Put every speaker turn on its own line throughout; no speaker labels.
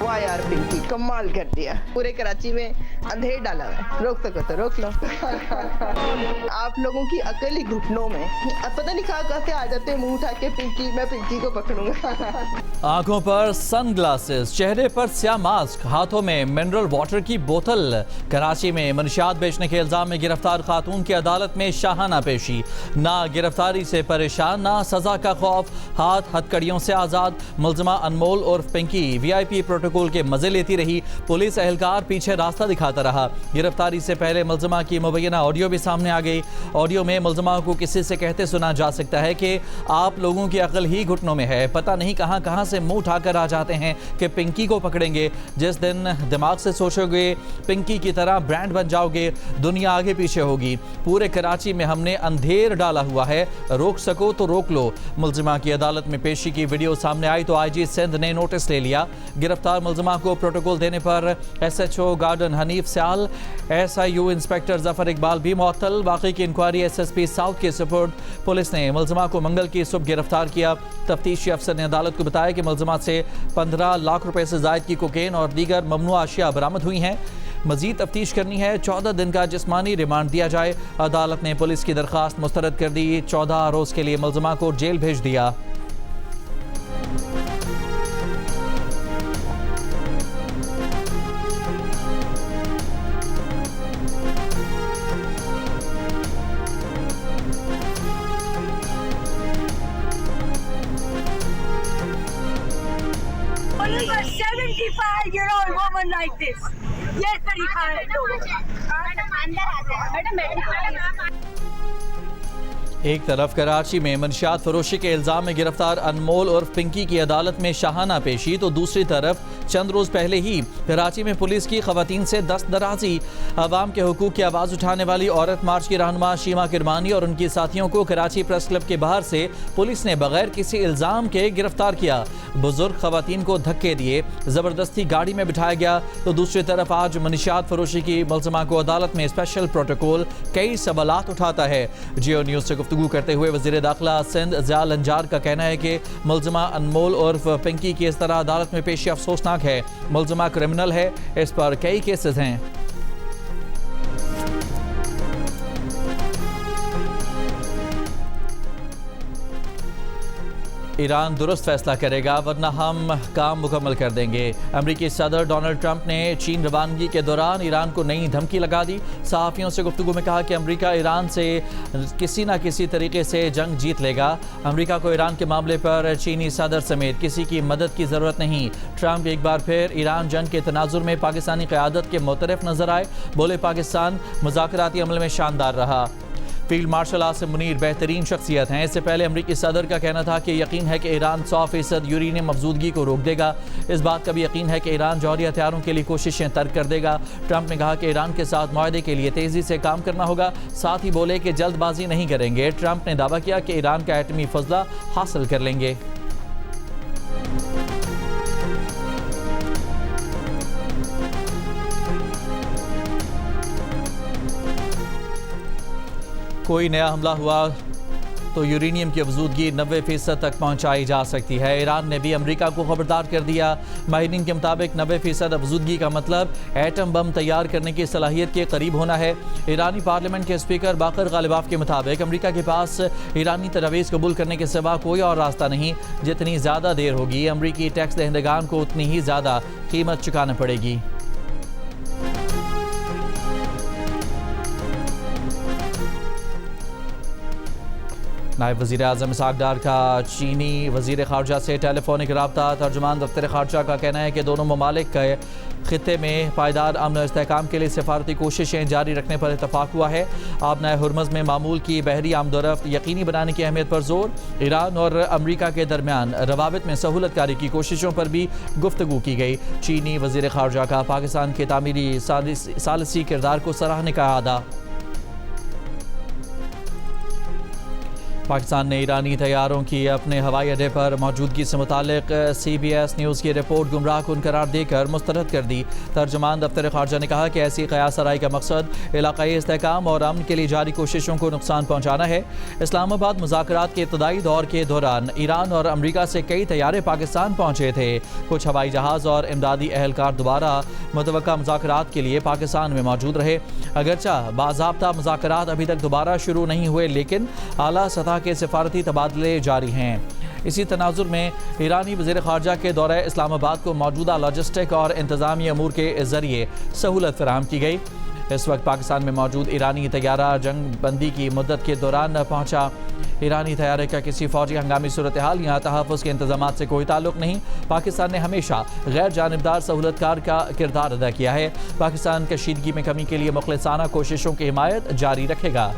वाह यार पिंकी कमाल कर दिया, पूरे कराची में अंधेर डाला है, रोक सको तो रोक लो। आप लोगों की अकल ही घुटनों में, अब पता नहीं कहाँ से आ जाते हैं मुंह उठा के पिंकी, मैं पिंकी को पकड़ूंगा।
आंखों पर सनग्लासेस, चेहरे पर स्याह मास्क, हाथों में मिनरल वाटर की बोतल। कराची में मनशियात बेचने के इल्जाम में गिरफ्तार खातून की अदालत में शाहाना पेशी। ना गिरफ्तारी से परेशान, ना सजा का खौफ, हाथ हथकड़ियों से आजाद। मुलजिमा अनमोल और पिंकी VIP प्रोटोकॉल के मजे लेती रही, पुलिस एहलकार पीछे रास्ता दिखाता रहा। गिरफ्तारी से पहले मुलजिमा की मुबैना ऑडियो भी सामने आ गई। ऑडियो में मुलजिमा को किसी से कहते सुना जा सकता है कि आप लोगों की अकल ही घुटनों में है, पता नहीं कहां कहां से मुंह उठाकर आ जाते हैं कि पिंकी को पकड़ेंगे। जिस दिन दिमाग से सोचोगे पिंकी की तरह ब्रांड बन जाओगे, दुनिया आगे पीछे होगी। पूरे कराची में हमने अंधेर डाला हुआ है, रोक सको तो रोक लो। मुलजिमा की अदालत में पेशी की वीडियो सामने आई तो IG सिंध ने नोटिस ले लिया। गिरफ्तार मुलजिमा को प्रोटोकॉल देने पर SHO गार्डन हनीफ स्याल, SIU इंस्पेक्टर जफर इकबाल भी मुअत्तल। बाकी की इंक्वायरी SSP साउथ के सुपुर्द। पुलिस ने मुलजिमा को मंगल की सुबह गिरफ्तार किया। तफ्तीशी अफसर ने अदालत को बताया कि मुलजिमा से 15 लाख रुपए से जायद की कोकेन और दीगर ममनुआ अशिया बरामद हुई हैं। मजीद तफ्तीश करनी है, 14 दिन का जिस्मानी रिमांड दिया जाए। अदालत ने पुलिस की दरख्वास्त मुस्तरद कर दी। 14 रोज के लिए मुलजिमा को जेल भेज दिया।
Only a 75-year-old woman like this. ये तरीका है लोगों का।
एक तरफ कराची में मनशियात फरोशी के इल्जाम में गिरफ्तार अनमोल और पिंकी की अदालत में शाहाना पेशी, तो दूसरी तरफ चंद रोज पहले ही कराची में पुलिस की खवातीन से दस्तदराजी। अवाम के हुकूक की आवाज़ उठाने वाली औरत मार्च की रहनुमा शीमा किरमानी और उनकी साथियों को कराची प्रेस क्लब के बाहर से पुलिस ने बगैर किसी इल्जाम के गिरफ्तार किया। बुजुर्ग खवातीन को धक्के दिए, जबरदस्ती गाड़ी में बिठाया गया। तो दूसरी तरफ आज मनशियात फरोशी की मुलजिमा को अदालत में स्पेशल प्रोटोकॉल कई सवालात उठाता है। जियो न्यूज़ से गुफ्तगू करते हुए वज़ीर दाखिला सिंध ज़ियाल अंजार का कहना है कि मुलजिमा अनमोल और पिंकी की इस तरह अदालत में पेशी अफसोसनाक है। मुलजिमा क्रिमिनल है, इस पर कई केसेस हैं। ईरान दुरुस्त फैसला करेगा वरना हम काम मुकम्मल कर देंगे। अमरीकी सदर डोनाल्ड ट्रंप ने चीन रवानगी के दौरान ईरान को नई धमकी लगा दी। सहाफ़ियों से गुफ्तगू में कहा कि अमरीका ईरान से किसी न किसी तरीके से जंग जीत लेगा। अमरीका को ईरान के मामले पर चीनी सदर समेत किसी की मदद की ज़रूरत नहीं। ट्रंप एक बार फिर ईरान जंग के तनाजुर में पाकिस्तानी क़यादत के मुतरफ नजर आए। बोले पाकिस्तान मुज़ाकराती अमल में शानदार रहा। फील्ड मार्शल आसिम मुनीर बेहतरीन शख्सियत हैं। इससे पहले अमरीकी सदर का कहना था कि यकीन है कि ईरान 100% यूरेनियम मफजूदगी को रोक देगा। इस बात का भी यकीन है कि ईरान जौहरी हथियारों के लिए कोशिशें तर्क कर देगा। ट्रंप ने कहा कि ईरान के साथ मुआहदे के लिए तेज़ी से काम करना होगा। साथ ही बोले कि जल्दबाजी नहीं करेंगे। ट्रंप ने दावा किया कि ईरान का एटमी फजला हासिल कर लेंगे। कोई नया हमला हुआ तो यूरेनियम की अफजूदगी 90% तक पहुंचाई जा सकती है। ईरान ने भी अमेरिका को खबरदार कर दिया। माहिरीन के मुताबिक 90% अफजूदगी का मतलब एटम बम तैयार करने की सलाहियत के करीब होना है। ईरानी पार्लियामेंट के स्पीकर बाकर गालिबाफ के मुताबिक अमेरिका के पास ईरानी तजवीज़ कबूल करने के सिवा कोई और रास्ता नहीं। जितनी ज़्यादा देर होगी अमरीकी टैक्स दहिंदगान को उतनी ही ज़्यादा कीमत चुकाना पड़ेगी। नायब वज़ीर आज़म इसहाक़ डार का चीनी वज़ीर ख़ारजा से टेलीफोनिक रब्ता। तर्जुमान दफ्तर ख़ारजा का कहना है कि दोनों ममालिक के ख़ित्ते में पायदार अमन और इस्तेहकाम के लिए सफारती कोशिशें जारी रखने पर इतफ़ाक़ हुआ है। आबनाए हुर्मुज़ में मामूल की बहरी आमदोरफ्त यकीनी बनाने की अहमियत पर जोर। ईरान और अमरीका के दरमियान रवाबित में सहूलतकारी की कोशिशों पर भी गुफ्तगू की गई। चीनी वज़ीर ख़ारजा का पाकिस्तान के तामीरी सालिसी किरदार को सराहने का आदा। पाकिस्तान ने ईरानी तैयारों की अपने हवाई अड्डे पर मौजूदगी से मुतालिक CBS न्यूज़ की रिपोर्ट गुमराह कुन करार देकर मुस्तरद कर दी। तर्जुमान दफ्तर खारजा ने कहा कि ऐसी क़यास आराई का मकसद इलाक़ाई इस्तेहकाम और अमन के लिए जारी कोशिशों को नुकसान पहुँचाना है। इस्लामाबाद मुज़ाकरात के इब्तदाई दौर के दौरान ईरान और अमरीका से कई तैयारे पाकिस्तान पहुँचे थे। कुछ हवाई जहाज़ और इमदादी एहलकार दोबारा मुतवक्का मुज़ाकरात के लिए पाकिस्तान में मौजूद रहे। अगरचा बाज़ाब्ता मुज़ाकरात अभी तक दोबारा शुरू नहीं हुए, लेकिन आला सतह के सिफारती तबादले जारी हैं। इसी तनाजुर में ईरानी वज़ीर ख़ारजा के दौरे इस्लामाबाद को मौजूदा लॉजिस्टिक और इंतज़ामी अमूर के ज़रिए सहूलत फराहम की गई। इस वक्त पाकिस्तान में मौजूद ईरानी तैयारा जंग बंदी की मुद्दत के दौरान पहुँचा। ईरानी तैयारे का किसी फौजी हंगामी सूरत हाल या तहफ़्फ़ुज़ के इंतज़ामात से कोई ताल्लुक़ नहीं। पाकिस्तान ने हमेशा गैर जानिबदार सहूलतकार का किरदार अदा किया है। पाकिस्तान कशीदगी में कमी के लिए मुखलिसाना कोशिशों की हिमायत जारी रखेगा।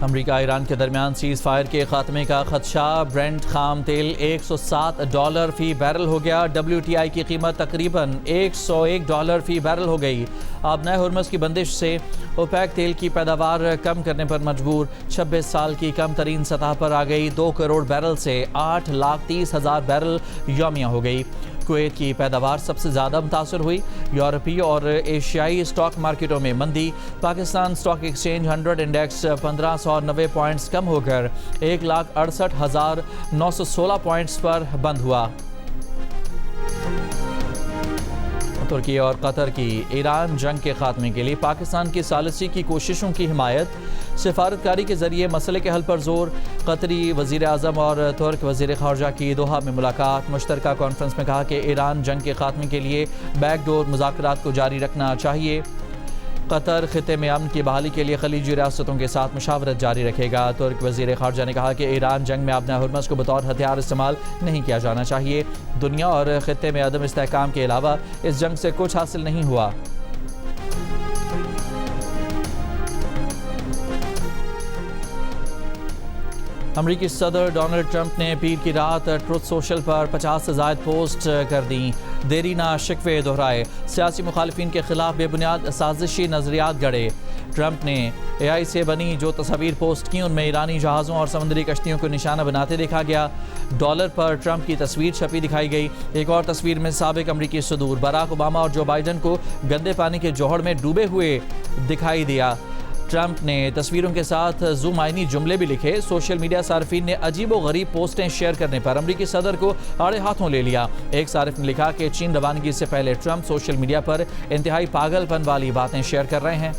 अमरीका ईरान के दरमियान सीज़ फायर के खात्मे का खदशा। ब्रेंट खाम तेल $107 फ़ी बैरल हो गया। WTI की कीमत तकरीबन $101 फ़ी बैरल हो गई। अब नए हुर्मस की बंदिश से ओपेक तेल की पैदावार कम करने पर मजबूर। 26 साल की कम तरीन सतह पर आ गई। 2 करोड़ बैरल से 8,30,000 बैरल यौमिया हो गई। कुवैत की पैदावार सबसे ज़्यादा मुतासर हुई। यूरोपीय और एशियाई स्टॉक मार्केटों में मंदी। Pakistan stock exchange 100 index 1590 points कम होकर 1,68,916 पॉइंट्स पर बंद हुआ। तुर्की और कतर की ईरान जंग के खात्मे के लिए पाकिस्तान की सालिसी की कोशिशों की हिमायत। सिफारतकारी के जरिए मसले के हल पर जोर। कतरी वज़ीर आज़म और तुर्क वज़ीर ख़ारजा की दोहा में मुलाकात। मुश्तरका कॉन्फ्रेंस में कहा कि ईरान जंग के खात्मे के लिए बैकडोर मुज़ाकरात को जारी रखना चाहिए। कतर खिते में अमन की बहाली के लिए खलीजी रियासतों के साथ मुशावरत जारी रखेगा। तुर्क वज़ीर ख़ारजा ने कहा कि ईरान जंग में अपना हुर्मस को बतौर हथियार इस्तेमाल नहीं किया जाना चाहिए। दुनिया और खिते में अदम इस्तेहकाम के अलावा इस जंग से कुछ हासिल नहीं हुआ। अमरीकी सदर डोनाल्ड ट्रंप ने पीर की रात ट्रुथ सोशल पर 50 से ज़ायद पोस्ट कर दी। देरी ना शिकवे दोहराए। सियासी मुखालिफिन के खिलाफ बेबुनियाद साजिशी नज़रियात गढ़े। ट्रंप ने AI से बनी जो तस्वीर पोस्ट की उनमें ईरानी जहाज़ों और समुद्री कश्तियों को निशाना बनाते देखा गया। डॉलर पर ट्रंप की तस्वीर छपी दिखाई गई। एक और तस्वीर में साबिक अमरीकी सदूर बराक ओबामा और जो बाइडन को गंदे पानी के जोहड़ में डूबे हुए दिखाई दिया। ट्रंप ने तस्वीरों के साथ जुमाइनी जुमले भी लिखे। सोशल मीडिया सार्फिन ने अजीब व गरीब पोस्टें शेयर करने पर अमरीकी सदर को आड़े हाथों ले लिया। एक सारिफ ने लिखा कि चीन रवानगी से पहले ट्रंप सोशल मीडिया पर इंतहाई पागलपन वाली बातें शेयर कर रहे हैं।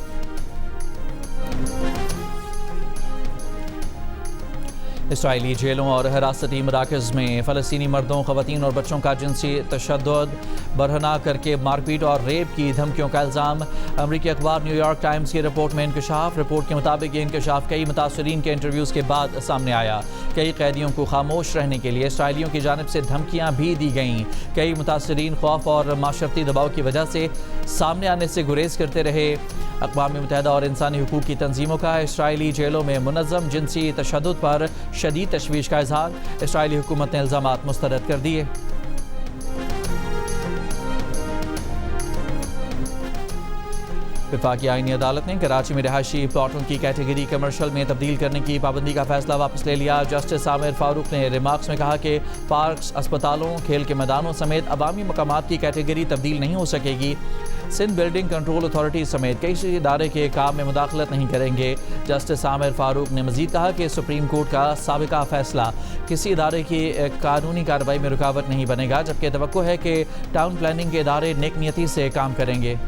इसराइली जेलों और हिरासती मराकज़ में फ़लस्तीनी मर्दों, ख़वातीन और बच्चों का जिनसी तशद्दुद, बरहना करके मारपीट और रेप की धमकियों का इल्ज़ाम। अमरीकी अखबार न्यूयॉर्क टाइम्स की रिपोर्ट में इंकशाफ। रिपोर्ट के मुताबिक ये इंकशाफ कई मुतासरीन के इंटरव्यूज़ के बाद सामने आया। कई कैदियों को खामोश रहने के लिए इसराइलियों की जानिब से धमकियाँ भी दी गईं। कई मुतासरीन खौफ और माशरती दबाव की वजह से सामने आने से गुरेज करते रहे। अक़वाम मुत्तहिदा और इंसानी हुकूक की तंजीमों का इसराइली जेलों में मुनज़्ज़म जिनसी तशद्दुद पर शदीद तशवीश का इज़हार। इसराइली हुकूमत ने इल्ज़ामात मुस्तरद कर दिए। वफाकी आईनी अदालत ने कराची में रिहायशी प्लॉटों की कैटेगरी कमर्शियल में तब्दील करने की पाबंदी का फैसला वापस ले लिया। जस्टिस आमिर फारूक ने रिमार्क्स में कहा कि पार्क्स, अस्पतालों, खेल के मैदानों समेत अवामी मकामात की कैटेगरी तब्दील नहीं हो सकेगी। सिंध बिल्डिंग कंट्रोल अथॉरिटी समेत कई इदारे के काम में मुदाखलत नहीं करेंगे। जस्टिस आमिर फारूक ने मजीद कहा कि सुप्रीम कोर्ट का साबिका फैसला किसी इदारे की कानूनी कार्रवाई में रुकावट नहीं बनेगा, जबकि तवक्को है कि टाउन प्लानिंग के इदारे नेक नियति से काम करेंगे।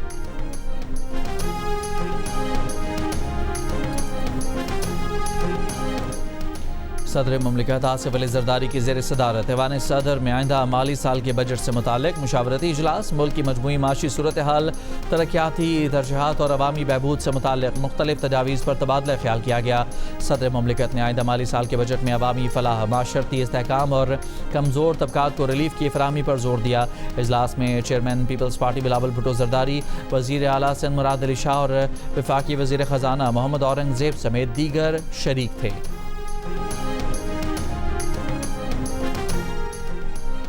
सदर मुमलिकत आसिफ अली जरदारी की ज़ेर सदारत ऐवान सदर में आइंदा माली साल के बजट से मुतालिक मुशावरती इजलास। मुल्क की मजमूई माशी सूरत हाल, तरक्याती तरजीहात और अवामी बहबूद से मुतालिक मुख्तलिफ तजावीज़ पर तबादला ख्याल किया गया। सदर मुमलिकत ने आइंदा माली साल के बजट में अवामी फलाह, माशरती इस्तेहकाम और कमज़ोर तबकात को रिलीफ की फराहमी पर जोर दिया। इजलास में chairman Peoples Party Bilawal Bhutto Zardari, वज़ीर आला सिंध मुराद अली शाह और वफाकी वज़ीर ख़जाना मोहम्मद औरंगज़ेब समेत दीगर शरीक थे।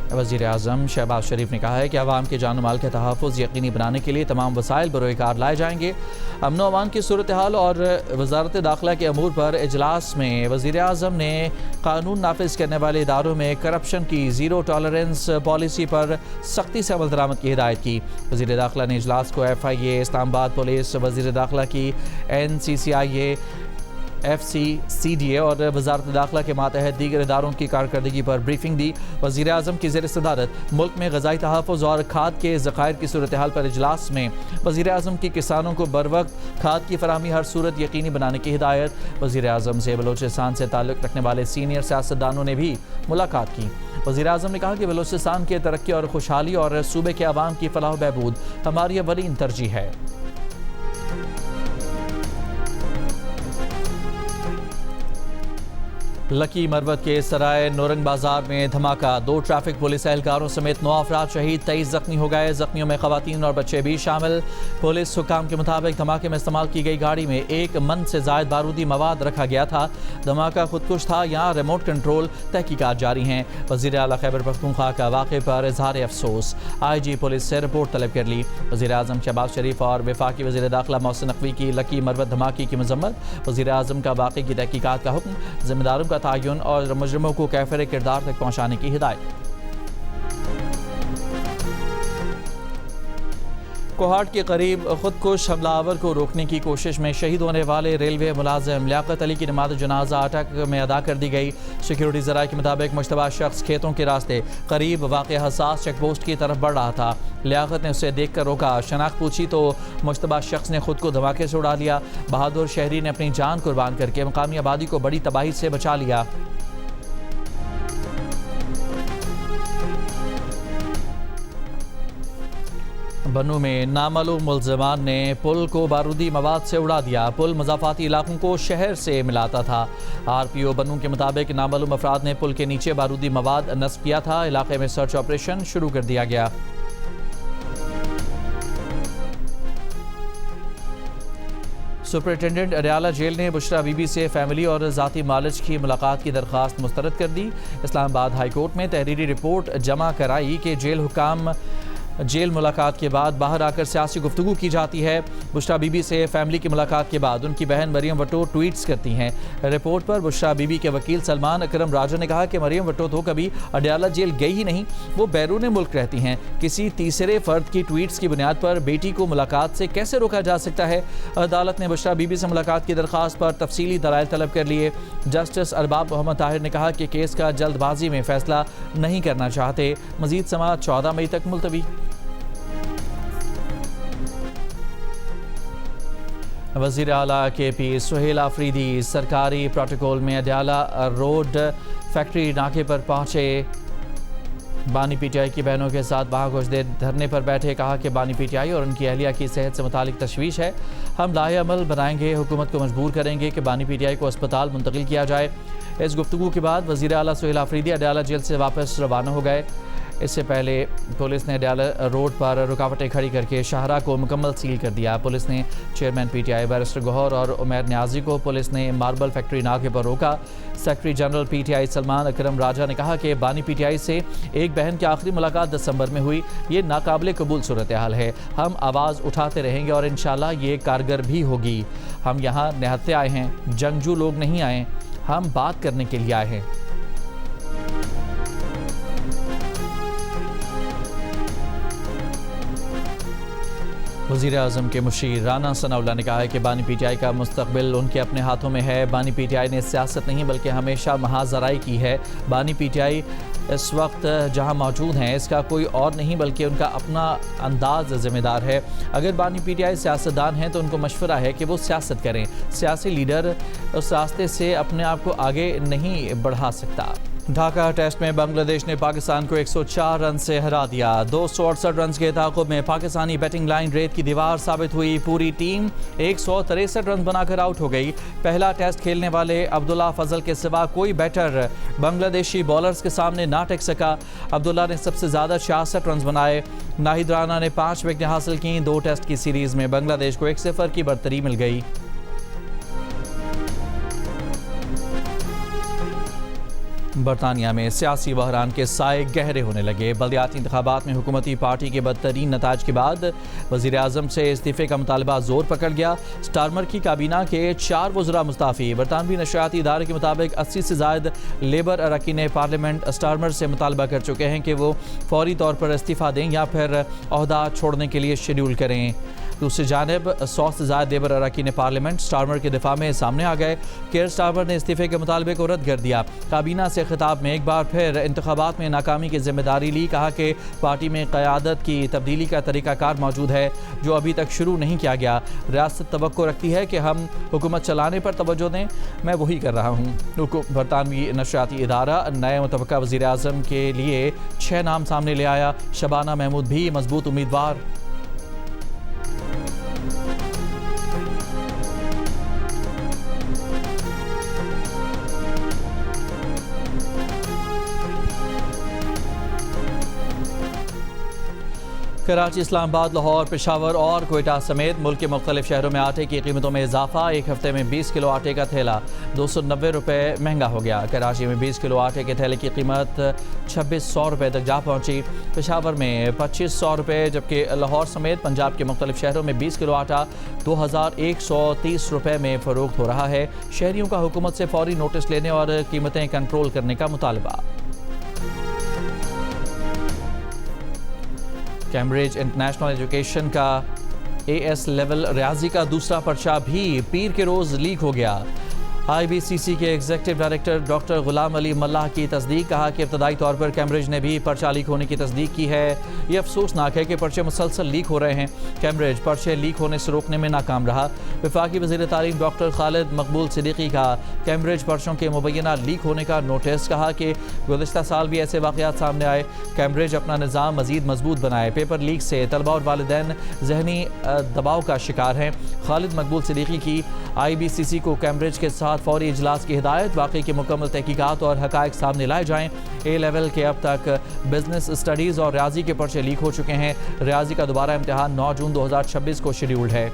वज़ीर आज़म शहबाज शरीफ ने कहा है कि अवाम के जान माल के तहफ़्फ़ुज़ यकीनी बनाने के लिए तमाम वसाइल बरोकार लाए जाएंगे। अमन व अमान की सूरत हाल और वज़ारत दाखिला के अमूर पर इजलास में वज़ीर आज़म ने कानून नाफिज करने वाले इदारों में करप्शन की ज़ीरो टॉलरेंस पॉलिसी पर सख्ती से अमल दरामद की हिदायत की। वज़ीर दाखिला ने इजलास को FIA, इस्लामाबाद पुलिस, वज़ीर दाखिला की NCCIA, FCCDA और वज़ारत दाखिला के मातहत दीगर इदारों की कारकर्दगी पर ब्रीफिंग दी। वज़ीर आज़म की ज़ेर सदारत मुल्क में ग़ज़ाई तहफ़्फ़ुज़ और खाद के ज़ख़ायर की सूरत हाल पर इजलास में वज़ीर आज़म की किसानों को बर वक्त खाद की फराहमी हर सूरत यकीनी बनाने की हिदायत। वज़ीर आज़म से बलोचिस्तान से ताल्लुक़ रखने वाले सीनियर सियासतदानों ने भी मुलाकात की। वज़ीर आज़म ने कहा कि बलोचिस्तान के तरक्की और खुशहाली और सूबे के अवाम की फलाह बहबूद हमारी अवलीन तरजीह है। लकी मरवत के सराय नौरंग बाजार में धमाका, 2 ट्रैफिक पुलिस एहलकारों समेत 9 अफराद शहीद, 23 जख्मी हो गए। जख्मियों में खवातीन और बच्चे भी शामिल। पुलिस हुकाम के मुताबिक धमाके में इस्तेमाल की गई गाड़ी में 1 मन से जायद बारूदी मवाद रखा गया था। धमाका खुदकुश था, यहाँ रिमोट कंट्रोल, तहकीकात जारी हैं। वज़ीर आला खैबर पख्तूनख्वा का वाक़े पर इजहार अफसोस, IG पुलिस से रिपोर्ट तलब कर ली। वज़ीर आज़म शहबाज शरीफ और वफाकी वज़ीर दाखिला मोहसिन नकवी की लकी मरवत धमाके की मजम्मत। वज़ीर आज़म का वाक़े की तहकीकात का हुक्म, जिम्मेदारों का तयन और मुजरिमों को कैफिर किरदार तक पहुँचाने की हिदायत। कोहाट के करीब खुदकुश हमलावर को रोकने की कोशिश में शहीद होने वाले रेलवे मुलाजिम लियाकत अली की नमाज जनाजा अटक में अदा कर दी गई। सिक्योरिटी ज़राए के मुताबिक मुश्तबा शख्स खेतों के रास्ते करीब वाक़ हसास चेक पोस्ट की तरफ बढ़ रहा था। लियाकत ने उसे देख कर रोका, शनाख्त पूछी तो मुश्तबा शख्स ने खुद को धमाके से उड़ा लिया। बहादुर शहरी ने अपनी जान कुर्बान करके मकामी आबादी को बड़ी तबाही से बचा लिया। बन्नू में नामालूम मुल्ज़िमान ने पुल को बारूदी मवाद से उड़ा दिया। पुल मज़ाफ़ाती इलाकों को शहर से मिलाता था। RPO बन्नू के मुताबिक नामालूम अफराद ने पुल के नीचे बारूदी मवाद नस्ब किया था। इलाके में सर्च ऑपरेशन शुरू कर दिया गया। सुपरिटेंडेंट अडयाला जेल ने बुशरा बीबी से फैमिली और ज़ाती मालिज की मुलाकात की दरख्वास्त मुस्तरद कर दी। इस्लामाबाद हाई कोर्ट में तहरीरी रिपोर्ट जमा कराई कि जेल हुकाम जेल मुलाकात के बाद बाहर आकर सियासी गुफ्तगू की जाती है। बुशरा बीबी से फैमिली की मुलाकात के बाद उनकी बहन मरियम वटो ट्वीट्स करती हैं। रिपोर्ट पर बुशरा बीबी के वकील सलमान अकरम राजा ने कहा कि मरियम वटो तो कभी अडयाला जेल गई ही नहीं, वो बैरून मुल्क रहती हैं। किसी तीसरे फर्द की ट्वीट्स की बुनियाद पर बेटी को मुलाकात से कैसे रोका जा सकता है। अदालत ने बुशरा बीबी से मुलाकात की दरख्वास्त पर तफसीली दलाइल तलब कर लिए। जस्टिस अरबाब मोहम्मद ताहिर ने कहा कि केस का जल्दबाजी में फैसला नहीं करना चाहते। मजीद समाअत 14 मई तक मुलतवी। वज़ीर आला KP सुहेल आफरीदी सरकारी प्रोटोकॉल में अडयाला रोड फैक्ट्री नाके पर पहुँचे। बानी PTI की बहनों के साथ वहाँ कुछ देर धरने पर बैठे। कहा कि बानी PTI और उनकी अहलिया की सेहत से मुतालिक तशवीश है। हम लाहे अमल बनाएंगे, हुकूमत को मजबूर करेंगे कि बानी PTI को अस्पताल मुंतकिल किया जाए। इस गुफ्तगू के बाद वज़ीर आला सुहेल आफरीदी अडयाला जेल से वापस रवाना हो गए। इससे पहले पुलिस ने अडयाला रोड पर रुकावटें खड़ी करके शाहरा को मुकम्मल सील कर दिया। पुलिस ने चेयरमैन PTI बैरिस्टर गौहर और उमैर न्याजी को पुलिस ने मार्बल फैक्ट्री नाके पर रोका। सेक्रेटरी जनरल PTI सलमान अकरम राजा ने कहा कि बानी PTI से एक बहन की आखिरी मुलाकात दिसंबर में हुई। ये नाकाबिले कबूल सूरत हाल है। हम आवाज़ उठाते रहेंगे और इंशाल्लाह ये कारगर भी होगी। हम यहाँ निहत्ते आए हैं, जंगजू लोग नहीं आए, हम बात करने के लिए आए हैं। वज़ीर आज़म के मुशीर राना सनाउल्लाह ने कहा है कि बानी PTI का मुस्तकबिल उनके अपने हाथों में है। बानी PTI ने सियासत नहीं बल्कि हमेशा महाजराई की है। बानी PTI इस वक्त जहां मौजूद हैं इसका कोई और नहीं बल्कि उनका अपना अंदाज ज़िम्मेदार है। अगर बानी PTI सियासतदान हैं तो उनको मशवरा है कि वो सियासत करें। सियासी लीडर उस रास्ते से अपने आप को आगे नहीं बढ़ा सकता। ढाका टेस्ट में बांग्लादेश ने पाकिस्तान को 104 रन से हरा दिया। 268 रन के ताक़ुब में पाकिस्तानी बैटिंग लाइन रेत की दीवार साबित हुई। पूरी टीम 163 रन बनाकर आउट हो गई। पहला टेस्ट खेलने वाले अब्दुल्ला फजल के सिवा कोई बैटर बांग्लादेशी बॉलर्स के सामने ना टिक सका। अब्दुल्ला ने सबसे ज़्यादा 66 रन बनाए। नाहिद राना ने 5 विकेटें हासिल की। 2 टेस्ट की सीरीज़ में बांग्लादेश को 1-0 की बरतरी मिल गई। बरतानिया में सियासी बहरान के साए गहरे होने लगे। बल्दियाती इंतखाबात में हुकूमती पार्टी के बदतरीन नताज के बाद वज़ीर आज़म से इस्तीफ़े का मुतालबा जोर पकड़ गया। स्टारमर की काबीना के 4 वज़रा मुस्ताफ़ी। बरतानवी नशरियाती इदारे के मुताबिक 80 से ज़ायद लेबर अरकान पार्लियामेंट स्टारमर से मुतालबा कर चुके हैं कि वो फौरी तौर पर इस्तीफ़ा दें या फिर ओहदा छोड़ने के लिए शेड्यूल करें। दूसरी जानिब 100 से ज़्यादा लेबर अरकान पार्लियामेंट स्टारमर के दिफा में सामने आ गए। केयर स्टारमर ने इस्तीफ़े के मुतालबे को रद्द कर दिया। काबीना से खिताब में एक बार फिर इंतखाबात में नाकामी की जिम्मेदारी ली। कहा कि पार्टी में क़यादत की तब्दीली का तरीक़ाकार मौजूद है जो अभी तक शुरू नहीं किया गया। रियासत तवक्को रखती है कि हम हुकूमत चलाने पर तवज्जो दें, मैं वही कर रहा हूँ। बरतानवी नशरियाती इदारा नए मुतवक्का वज़ीर आज़म के लिए 6 नाम सामने ले आया। शबाना महमूद भी मजबूत उम्मीदवार। कराची, इस्लामाबाद, लाहौर, पेशावर और कोयटा समेत मुल्क के मुख्तलिफ शहरों में आटे की कीमतों में इजाफा। एक हफ्ते में 20 किलो आटे का थैला 290 रुपये महंगा हो गया। कराची में 20 किलो आटे के थैले की कीमत 2600 रुपये तक जा पहुंची। पेशावर में 2500 रुपये, जबकि लाहौर समेत पंजाब के मुख्तलिफ शहरों में 20 किलो आटा 2130 रुपये में फ़रोख्त हो रहा है। शहरियों का हुकूमत से फौरी नोटिस लेने और कीमतें कंट्रोल करने का मुतालबा। कैम्ब्रिज इंटरनेशनल एजुकेशन का AS लेवल रियाजी का दूसरा पर्चा भी पीर के रोज़ लीक हो गया। IBCC के executive director doctor Ghulam Ali मल्लाह की तस्दीक। कहा कि इब्तदाई तौर पर कैम्ब्रिज ने भी पर्चा लीक होने की तस्दीक की है। ये अफसोसनाक है कि पर्चे मुसलसल लीक हो रहे हैं। कैम्ब्रिज पर्चे लीक होने से रोकने में नाकाम रहा। वफाकी वज़ीर तालीम डॉक्टर खालिद मकबूल सिद्दीकी का कैम्ब्रिज पर्चों के मुबैना लीक होने का नोटिस। कहा कि गुज़िश्ता साल भी ऐसे वाक़यात सामने आए। कैम्ब्रिज अपना निज़ाम मज़ीद मजबूत बनाए। पेपर लीक से तलबा और वालिदैन ज़हनी दबाव का शिकार हैं। खालिद मकबूल सिद्दीकी की IBCC को कैम्ब्रिज के साथ फौरी इजलास की हिदायत। वाक़ई की मुकम्मल तहकीकात और हक़ाइक़ सामने लाए जाएँ। A लेवल के अब तक बिजनेस स्टडीज़ और रियाजी के पर्चे लीक हो चुके हैं। रियाजी का दोबारा इम्तिहान 9 जून 2026 को शेड्यूल्ड है।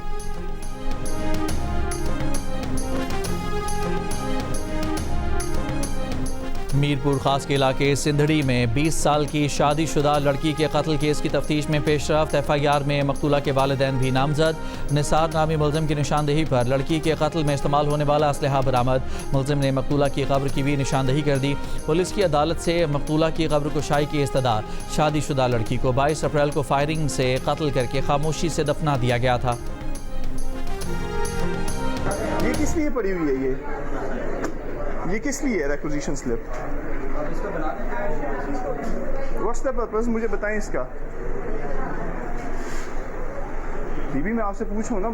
मीरपुर खास के इलाके सिंधड़ी में 20 साल की शादीशुदा लड़की के कत्ल केस की तफ्तीश में पेशरफ्त। FIR में मकतूला के वालिदैन भी नामजद। निसार नामी मुलजिम की निशानदेही पर लड़की के कत्ल में इस्तेमाल होने वाला असलहा बरामद। मुलजिम ने मकतूला की कब्र की भी निशानदेही कर दी। पुलिस की अदालत से मकतूला की कब्र कुशाई की इस्तदा। शादीशुदा लड़की को 22 अप्रैल को फायरिंग से कत्ल करके खामोशी से दफना दिया गया था।
ये किस लिए पड़ी हुई है? ये किस लिए है requisition slip? What's the purpose, मुझे बताएं इसका। बीबी मैं आपसे पूछूं ना,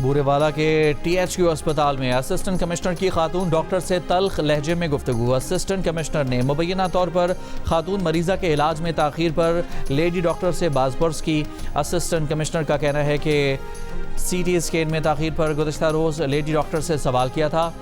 बूरेवाला के THQ अस्पताल में असिस्टेंट कमिश्नर की खातून डॉक्टर से तल्ख लहजे में गुफ्तगू। असिस्टेंट कमिश्नर ने मुबैना तौर पर खातून मरीज़ा के इलाज में ताख़ीर पर लेडी डॉक्टर से बाज़पर्स की। असिस्टेंट कमिश्नर का कहना है कि CT स्कैन में ताख़ीर पर गुज़िश्ता रोज़ लेडी डॉक्टर से सवाल किया था।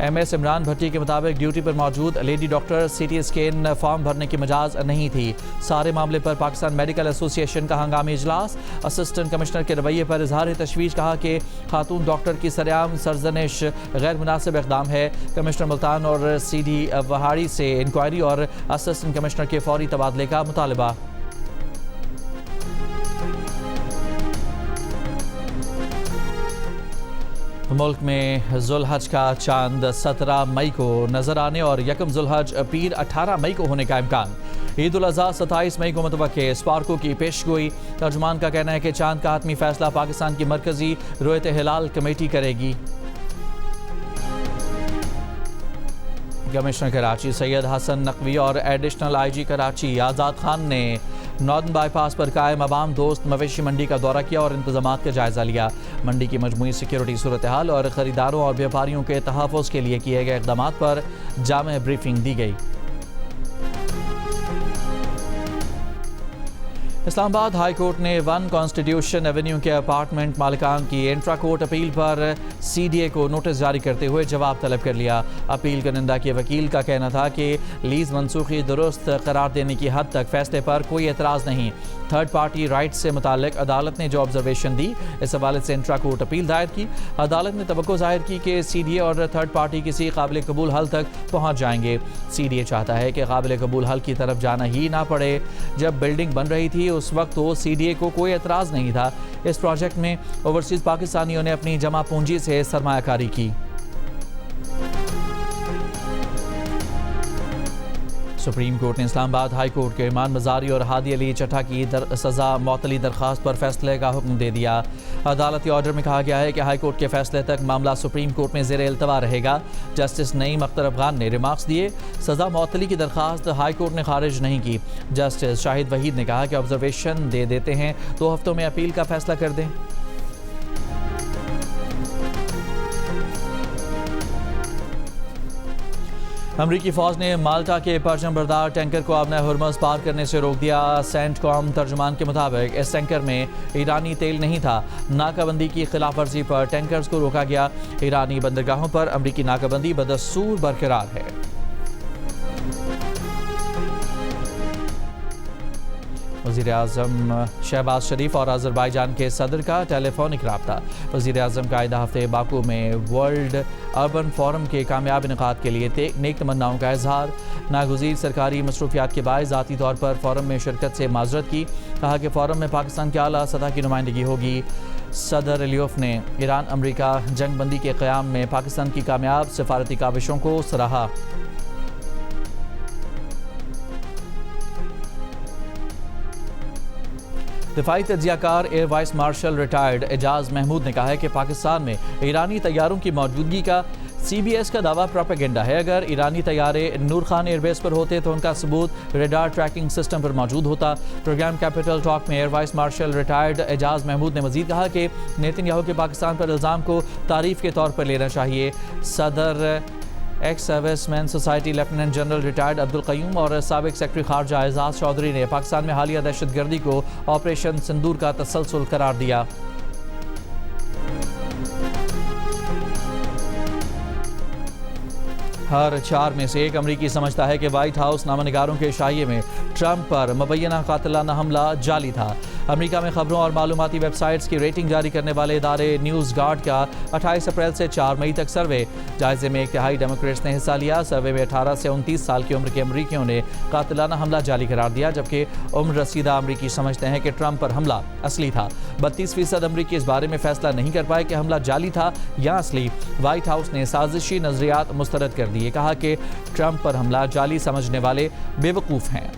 MS इमरान भट्टी के मुताबिक ड्यूटी पर मौजूद lady doctor CT scan form भरने की मजाज नहीं थी। सारे मामले पर पाकिस्तान मेडिकल एसोसिएशन का हंगामी इजलास। असिस्टेंट कमिश्नर के रवैये पर इजहार तशवीश। कहा कि खातून डॉक्टर की सरेआम सरजनिश गैर मुनासिब इक़दाम है। कमिश्नर मुल्तान और CD वहाड़ी से इंक्वायरी और असिस्टेंट कमिश्नर के फौरी तबादले का मुतालबा। मुल्क में जुल्हज का चांद 17 मई को नजर आने और यकम जुल्हज पीर 18 मई को होने का इम्कान। ईद उल अज़हा 27 मई को मुतवक्के। स्पार्को की पेशगोई। तर्जुमान का कहना है कि चांद का हतमी फैसला पाकिस्तान की मरकजी रुयत हिलाल कमेटी करेगी। कमिश्नर कराची सैयद हसन नकवी और एडिशनल IG कराची आज़ाद खान ने नॉर्दर्न बाईपास पर कायम अवाम दोस्त मवेशी मंडी का दौरा किया और इंतजामात का जायजा लिया। मंडी की मजमूई सिक्योरिटी सूरत हाल और ख़रीदारों और व्यापारियों के तहफ़्फ़ुज़ के लिए किए गए इक़दामात पर जामे ब्रीफिंग दी गई। इस्लामाबाद हाई कोर्ट ने 1 कॉन्स्टिट्यूशन एवेन्यू के अपार्टमेंट मालिकान की इंट्रा कोर्ट अपील पर CDA को नोटिस जारी करते हुए जवाब तलब कर लिया। अपील करनिंदा के वकील का कहना था कि लीज मनसूखी दुरुस्त करार देने की हद तक फैसले पर कोई एतराज़ नहीं। थर्ड पार्टी राइट्स से मुतालिक अदालत ने जो ऑब्जर्वेशन दी, इस हवाले से इंट्रा कोर्ट अपील दायर की। अदालत ने तवक्को जाहिर की कि CDA और थर्ड पार्टी किसी काबिल कबूल हल तक पहुँच जाएंगे। CDA चाहता है कि काबिल कबूल हल की तरफ जाना ही ना पड़े। जब बिल्डिंग बन रही थी उस वक्त तो CDA को कोई एतराज़ नहीं था। इस प्रोजेक्ट में ओवरसीज़ पाकिस्तानियों ने अपनी जमा पूंजी से सरमायाकारी की। सुप्रीम कोर्ट ने इस्लामाबाद हाई कोर्ट के इमान मजारी और हादी अली चट्टा की सज़ा मअतली दरख्वास्त पर फैसले का हुक्म दे दिया। अदालती ऑर्डर में कहा गया है कि हाई कोर्ट के फैसले तक मामला सुप्रीम कोर्ट में ज़ेर इल्तवा रहेगा। जस्टिस नईम अख्तर अफगान ने रिमार्क्स दिए। सज़ा मअतली की दरख्वास्त हाई कोर्ट ने खारिज नहीं की। जस्टिस शाहिद वहीद ने कहा कि ऑब्जर्वेशन दे देते हैं, 2 हफ्तों में अपील का फैसला कर दें। अमरीकी फ़ौज ने माल्टा के परचम बरदार टैंकर को अपना हुर्मज़ पार करने से रोक दिया। सेंटकॉम तर्जुमान के मुताबिक इस टैंकर में ईरानी तेल नहीं था। नाकाबंदी की खिलाफ वर्जी पर टैंकर्स को रोका गया। ईरानी बंदरगाहों पर अमरीकी नाकाबंदी बदस्तूर बरकरार है। वज़ीर-ए-आज़म शहबाज शरीफ और अज़रबैजान के सदर का टेलीफोनिक रब्ता। वज़ीर-ए-आज़म का आइंदा हफ्ते बाकू में वर्ल्ड अर्बन फोरम के कामयाब इनेकाद के लिए नेक तमन्नाओं का इजहार। नागुज़ीर सरकारी मसरूफियात के बायस ज़ाती तौर पर फोरम में शिरकत से माजरत की। कहा कि फोरम में पाकिस्तान की आला सतह की नुमाइंदगी होगी। सदर एलियोफ ने ईरान अमरीका जंग बंदी के क़याम में पाकिस्तान की कामयाब सफारती काविशों को सराहा। दिफाई तजियाकार air vice marshal retired Ejaz Mahmood ने कहा है कि पाकिस्तान में ईरानी तैयारों की मौजूदगी का CBS का दावा प्रोपेगेंडा है। अगर ईरानी तैयारे नूर खान एयरबेस पर होते तो उनका सबूत रेडार ट्रैकिंग सिस्टम पर मौजूद होता। प्रोग्राम कैपिटल टॉक में air vice marshal retired Ejaz Mahmood ने मजीद कहा कि नेतन्याहू के पाकिस्तान पर इल्ज़ाम को तारीफ के तौर पर लेना चाहिए। सदर ex serviceman society lieutenant general retired Abdul Qayyum और साबिक सेक्रेटरी खारजा एजाज चौधरी ने पाकिस्तान में हालिया दहशतगर्दी को ऑपरेशन सिंदूर का तसलसल करार दिया। हर 4 में से 1 अमरीकी समझता है कि वाइट हाउस नामनिगारों के शाइये में ट्रंप पर मुबैना कातिलाना हमला जाली था। अमेरिका में खबरों और मालूमाती वेबसाइट्स की रेटिंग जारी करने वाले इदारे न्यूज़ गार्ड का 28 अप्रैल से 4 मई तक सर्वे। जायजे में 1/3 डेमोक्रेट्स ने हिस्सा लिया। सर्वे में 18 से 29 साल की उम्र के अमरीकियों ने कातिलाना हमला जाली करार दिया, जबकि उम्र रसीदा अमरीकी समझते हैं कि ट्रंप पर हमला असली था। 32% अमरीकी इस बारे में फैसला नहीं कर पाए कि हमला जाली था या असली। व्हाइट हाउस ने साजिशी नजरियात मुस्तरद कर दिए। कहा कि ट्रंप पर हमला जाली समझने वाले बेवकूफ़ हैं।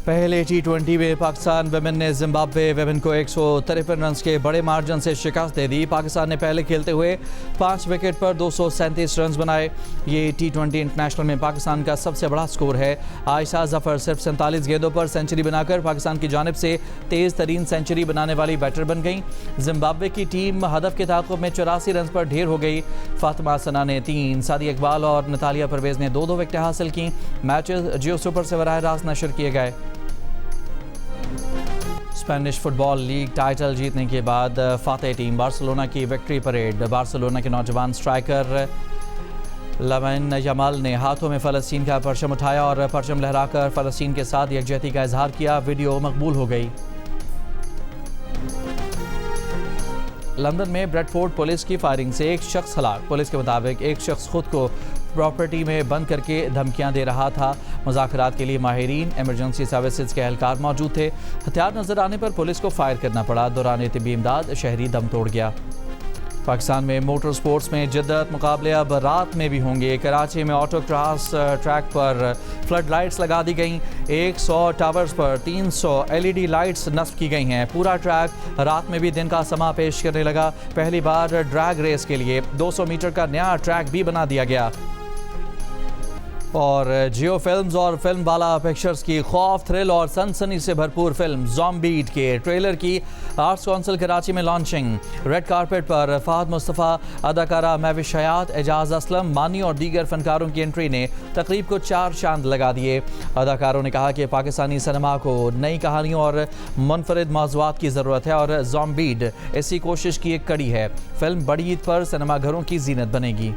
पहले T20 में पाकिस्तान वेमेन ने जिम्बाब्वे वेमेन को 153 रन के बड़े मार्जिन से शिकस्त दे दी। पाकिस्तान ने पहले खेलते हुए 5 विकेट पर 237 रन बनाए। ये T20 इंटरनेशनल में पाकिस्तान का सबसे बड़ा स्कोर है। आयशा जफर सिर्फ 47 गेंदों पर सेंचुरी बनाकर पाकिस्तान की जानिब से तेज़ तरीन सेंचुरी बनाने वाली बैटर बन गई। जिम्बाब्वे की टीम हदफ के ताक़ुब में 84 रन पर ढेर हो गई। फातिमा सना ने 3, सादिया इकबाल और नतालिया परवेज़ ने 2-2 विकेटें हासिल की। मैचेस जियो सुपर से बराह रास्त नशर किए गए। स्पेनिश फुटबॉल लीग टाइटल जीतने के बाद फातेह टीम बार्सिलोना की विक्ट्री परेड। बार्सिलोना के नौजवान स्ट्राइकर लामिन यमाल ने हाथों में फ़लस्तीन का परचम उठाया और परचम लहराकर फ़लस्तीन के साथ यकजहती का इजहार किया। वीडियो मकबूल हो गई। लंदन में ब्रेडफोर्ड पुलिस की फायरिंग से 1 शख्स हलाक। पुलिस के मुताबिक 1 शख्स खुद को प्रॉपर्टी में बंद करके धमकियां दे रहा था। मुज़ाकरात के लिए माहिरीन इमरजेंसी सर्विसेज के एहलकार मौजूद थे। हथियार नजर आने पर पुलिस को फायर करना पड़ा। दौरान तिब्बी इमदाद शहरी दम तोड़ गया। पाकिस्तान में मोटर स्पोर्ट्स में जिद्दत मुकाबले अब रात में भी होंगे। कराची में ऑटो क्रॉस ट्रैक पर फ्लड लाइट्स लगा दी गई। 100 टावर्स पर 300 LED लाइट्स नस्ब की गई हैं। पूरा ट्रैक रात में भी दिन का समा पेश करने लगा। पहली बार ड्रैग रेस के लिए 200 मीटर का नया ट्रैक भी बना दिया गया। और जियो फिल्म्स और फिल्म वाला पिक्चर्स की खौफ, थ्रिल और सनसनी से भरपूर फिल्म ज़ॉम्बीड के ट्रेलर की आर्ट्स काउंसिल कराची में लॉन्चिंग। रेड कारपेट पर फहद मुस्तफ़ा, अदाकारा महविश हयात, एजाज असलम, मानी और दीगर फनकारों की एंट्री ने तकरीब को 4 चांद लगा दिए। अदाकारों ने कहा कि पाकिस्तानी सिनेमा को नई कहानियों और मुनफरिद मौज़ूआत की ज़रूरत है और ज़ॉम्बीड इसी कोशिश की एक कड़ी है। फिल्म बड़ी ईद पर सिनेमाघरों की जीनत बनेगी।